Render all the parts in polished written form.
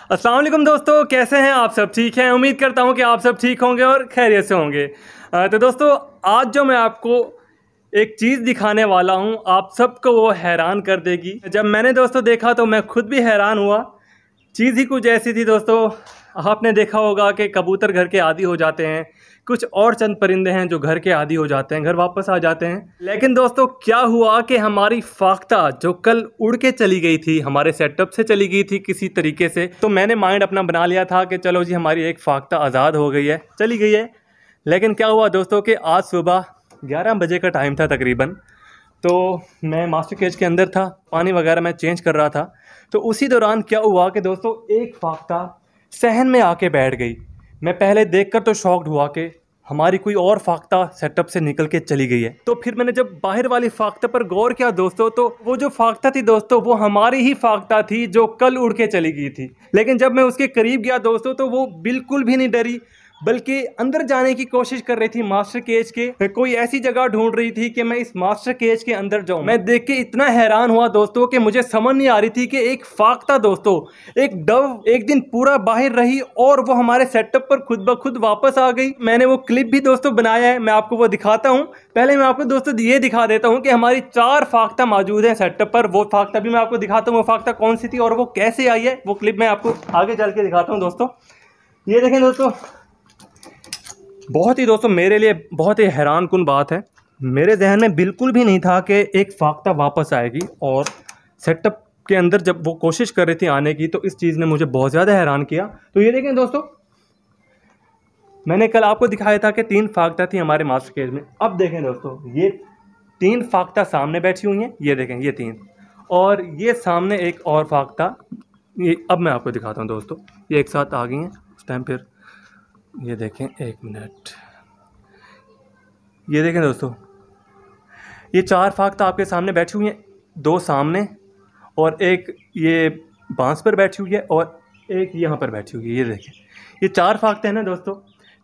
अस्सलाम वालेकुम दोस्तों, कैसे हैं आप सब? ठीक हैं? उम्मीद करता हूं कि आप सब ठीक होंगे और खैरियत से होंगे। तो दोस्तों, आज जो मैं आपको एक चीज़ दिखाने वाला हूं, आप सबको वो हैरान कर देगी। जब मैंने दोस्तों देखा तो मैं खुद भी हैरान हुआ। चीज़ ही कुछ ऐसी थी दोस्तों। आपने देखा होगा कि कबूतर घर के आदी हो जाते हैं, कुछ और चंद परिंदे हैं जो घर के आदी हो जाते हैं, घर वापस आ जाते हैं। लेकिन दोस्तों क्या हुआ कि हमारी फाख्ता जो कल उड़ के चली गई थी, हमारे सेटअप से चली गई थी किसी तरीके से, तो मैंने माइंड अपना बना लिया था कि चलो जी हमारी एक फाख्ता आज़ाद हो गई है, चली गई है। लेकिन क्या हुआ दोस्तों कि आज सुबह 11 बजे का टाइम था तकरीबन। तो मैं मास्टर केज के अंदर था, पानी वगैरह मैं चेंज कर रहा था। तो उसी दौरान क्या हुआ कि दोस्तों एक फाख्ता सहन में आके बैठ गई। मैं पहले देखकर तो शॉक्ड हुआ कि हमारी कोई और फाख्ता सेटअप से निकल के चली गई है। तो फिर मैंने जब बाहर वाली फाख्ता पर गौर किया दोस्तों, तो वो जो फाख्ता थी दोस्तों, वो हमारी ही फाख्ता थी जो कल उड़ के चली गई थी। लेकिन जब मैं उसके करीब गया दोस्तों, तो वो बिल्कुल भी नहीं डरी, बल्कि अंदर जाने की कोशिश कर रही थी मास्टर केज के। कोई ऐसी जगह ढूंढ रही थी कि मैं इस मास्टर केज के अंदर जाऊं। मैं देख के इतना हैरान हुआ दोस्तों कि मुझे समझ नहीं आ रही थी कि एक फाख्ता दोस्तों, एक डव एक दिन पूरा बाहर रही और वो हमारे सेटअप पर खुद ब खुद वापस आ गई। मैंने वो क्लिप भी दोस्तों बनाया है, मैं आपको वो दिखाता हूँ। पहले मैं आपको दोस्तों ये दिखा देता हूँ कि हमारी 4 फाख्ता मौजूद है सेटअप पर। वो फाख्ता भी मैं आपको दिखाता हूँ, वो फाख्ता कौन सी थी और वो कैसे आई है। वो क्लिप मैं आपको आगे चल के दिखाता हूँ दोस्तों। ये देखें दोस्तों, बहुत ही दोस्तों मेरे लिए बहुत ही हैरान कुन बात है। मेरे जहन में बिल्कुल भी नहीं था कि एक फाख्ता वापस आएगी। और सेटअप के अंदर जब वो कोशिश कर रही थी आने की, तो इस चीज़ ने मुझे बहुत ज़्यादा हैरान किया। तो ये देखें दोस्तों, मैंने कल आपको दिखाया था कि 3 फाख्ता थी हमारे मास्टर केज में। अब देखें दोस्तों, ये 3 फाख्ता सामने बैठी हुई हैं। ये देखें, ये 3, और ये सामने एक और फाख्ता। ये अब मैं आपको दिखाता हूँ दोस्तों, ये एक साथ आ गई हैं उस टाइम। फिर ये देखें, 1 मिनट, ये देखें दोस्तों, ये 4 फाख्ता आपके सामने बैठी हुई हैं। 2 सामने और एक ये बांस पर बैठी हुई है और एक यहाँ पर बैठी हुई है। ये देखें, ये 4 फाख्ते हैं ना दोस्तों,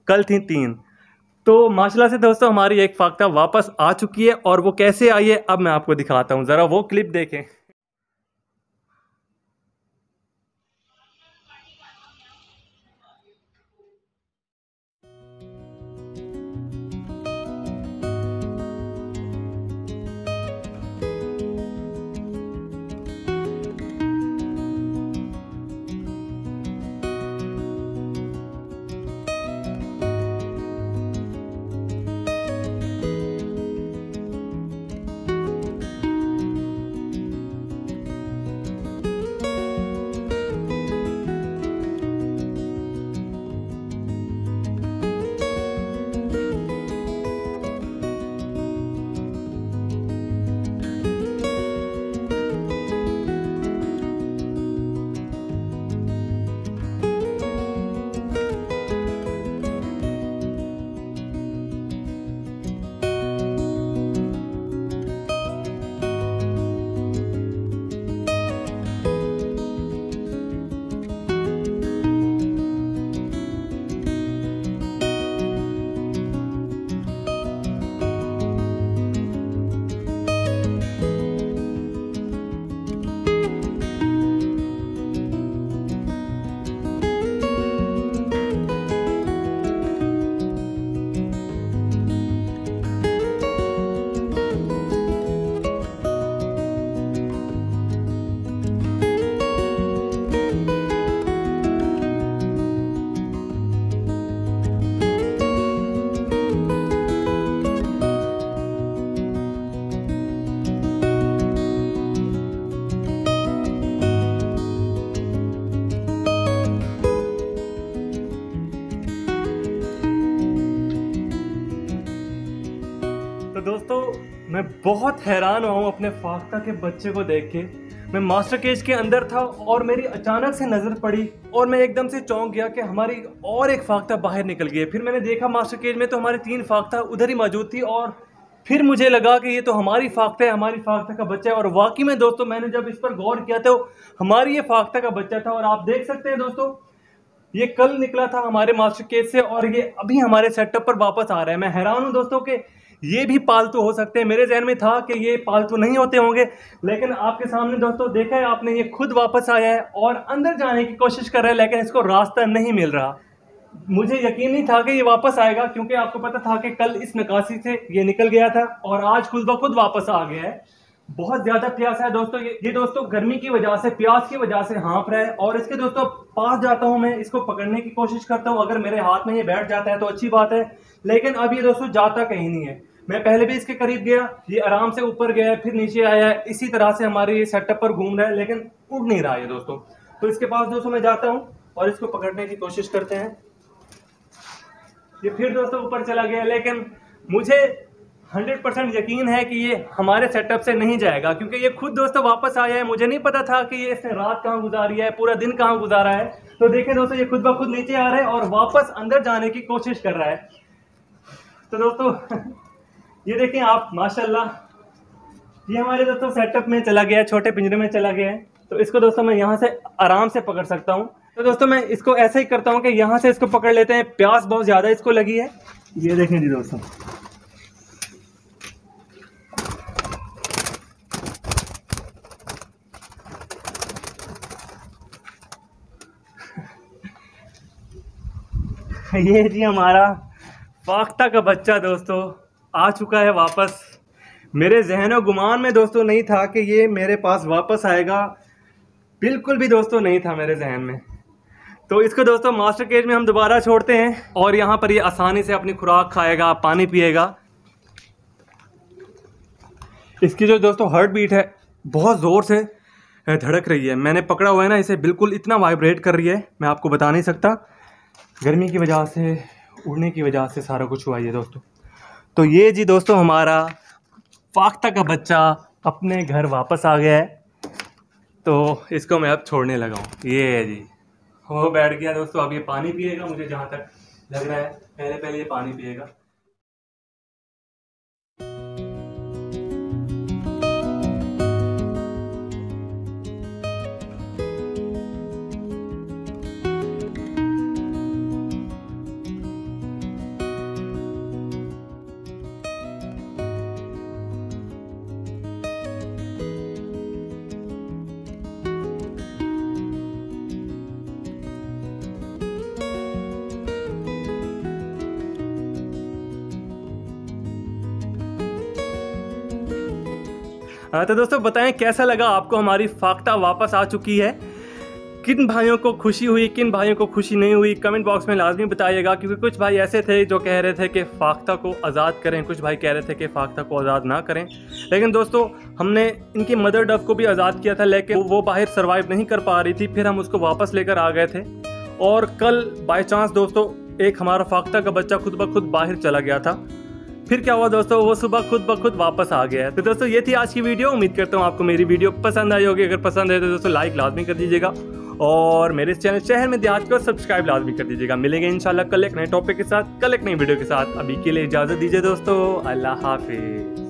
कल थी 3। तो माशाल्लाह से दोस्तों हमारी एक फाख्ता वापस आ चुकी है। और वो कैसे आई है अब मैं आपको दिखाता हूँ, ज़रा वो क्लिप देखें। तो दोस्तों मैं बहुत हैरान हुआ हूँ अपने फाख्ता के बच्चे को देख के। मैं मास्टर केज के अंदर था और मेरी अचानक से नज़र पड़ी और मैं एकदम से चौंक गया कि हमारी और एक फाख्ता बाहर निकल गई है। फिर मैंने देखा मास्टर केज में तो हमारी 3 फाख्ता उधर ही मौजूद थी। और फिर मुझे लगा कि ये तो हमारी फाख्ता है, हमारी फाख्ता का बच्चा है। और वाकई में दोस्तों मैंने जब इस पर गौर किया तो हमारी ये फाख्ता का बच्चा था। और आप देख सकते हैं दोस्तों, ये कल निकला था हमारे मास्टर केज से और ये अभी हमारे सेटअप पर वापस आ रहा है। मैं हैरान हूँ दोस्तों कि ये भी पालतू हो सकते हैं। मेरे जहन में था कि ये पालतू नहीं होते होंगे, लेकिन आपके सामने दोस्तों देखा है आपने, ये खुद वापस आया है और अंदर जाने की कोशिश कर रहा है, लेकिन इसको रास्ता नहीं मिल रहा। मुझे यकीन नहीं था कि ये वापस आएगा, क्योंकि आपको पता था कि कल इस नकासी से ये निकल गया था और आज खुद ब खुद वापस आ गया है। बहुत ज्यादा प्यास है दोस्तों। ये दोस्तों गर्मी की वजह से, प्यास की वजह से हाँफ रहा है और इसके दोस्तों पास जाता हूं मैं, इसको पकड़ने की कोशिश करता हूं। अगर मेरे हाथ में ये बैठ जाता है तो अच्छी बात है, लेकिन अब ये दोस्तों जाता कहीं नहीं है। मैं पहले भी इसके करीब गया, ये आराम से ऊपर गया, फिर नीचे आया, इसी तरह से हमारे ये सेटअप पर घूम रहा है, लेकिन उड़ नहीं रहा है दोस्तों। तो इसके पास दोस्तों मैं जाता हूँ और इसको पकड़ने की कोशिश करते हैं। ये फिर दोस्तों ऊपर चला गया, लेकिन मुझे 100% यकीन है कि ये हमारे सेटअप से नहीं जाएगा, क्योंकि ये खुद दोस्तों वापस आया है। मुझे नहीं पता था कि ये इसने रात कहाँ गुजारी है, पूरा दिन कहाँ गुजारा है। तो देखें दोस्तों, ये खुद ब खुद नीचे आ रहा है और वापस अंदर जाने की कोशिश कर रहा है। तो दोस्तों ये देखें आप, माशाल्लाह, ये हमारे दोस्तों सेटअप में चला गया है, छोटे पिंजरे में चला गया है। तो इसको दोस्तों मैं यहाँ से आराम से पकड़ सकता हूँ। तो दोस्तों मैं इसको ऐसे ही करता हूँ कि यहाँ से इसको पकड़ लेते हैं। प्यास बहुत ज़्यादा इसको लगी है, ये देखें जी दोस्तों। ये जी हमारा फाख्ता का बच्चा दोस्तों आ चुका है वापस। मेरे जहनो गुमान में दोस्तों नहीं था कि ये मेरे पास वापस आएगा, बिल्कुल भी दोस्तों नहीं था मेरे जहन में। तो इसको दोस्तों मास्टर केज में हम दोबारा छोड़ते हैं और यहाँ पर ये आसानी से अपनी खुराक खाएगा, पानी पिएगा। इसकी जो दोस्तों हार्ट बीट है बहुत ज़ोर से धड़क रही है। मैंने पकड़ा हुआ है ना, इसे बिल्कुल इतना वाइब्रेट कर रही है, मैं आपको बता नहीं सकता। गर्मी की वजह से, उड़ने की वजह से सारा कुछ हुआ है दोस्तों। तो ये जी दोस्तों हमारा फाख्ता का बच्चा अपने घर वापस आ गया है। तो इसको मैं अब छोड़ने लगा हूँ। ये है जी, वो बैठ गया दोस्तों। अब ये पानी पिएगा, मुझे जहाँ तक लग रहा है पहले ये पानी पिएगा। तो दोस्तों बताएं कैसा लगा आपको, हमारी फाख्ता वापस आ चुकी है। किन भाइयों को खुशी हुई, किन भाइयों को खुशी नहीं हुई, कमेंट बॉक्स में लाजमी बताइएगा। क्योंकि कुछ भाई ऐसे थे जो कह रहे थे कि फाख्ता को आज़ाद करें, कुछ भाई कह रहे थे कि फाख्ता को आज़ाद ना करें। लेकिन दोस्तों हमने इनकी मदर डव को भी आज़ाद किया था, लेकिन वो बाहर सर्वाइव नहीं कर पा रही थी। फिर हम उसको वापस लेकर आ गए थे और कल बाई चांस दोस्तों एक हमारा फाख्ता का बच्चा खुद ब खुद बाहर चला गया था। फिर क्या हुआ दोस्तों, वो सुबह खुद ब खुद वापस आ गया है। तो दोस्तों ये थी आज की वीडियो। उम्मीद करता हूँ आपको मेरी वीडियो पसंद आई होगी। अगर पसंद है तो दोस्तों लाइक लाजमी कर दीजिएगा और मेरे इस चैनल शहर में देहात को सब्सक्राइब लाजमी कर दीजिएगा। मिलेंगे इंशाल्लाह कल एक नए टॉपिक के साथ, कल एक नई वीडियो के साथ। अभी के लिए इजाज़त दीजिए दोस्तों, अल्लाह हाफिज़।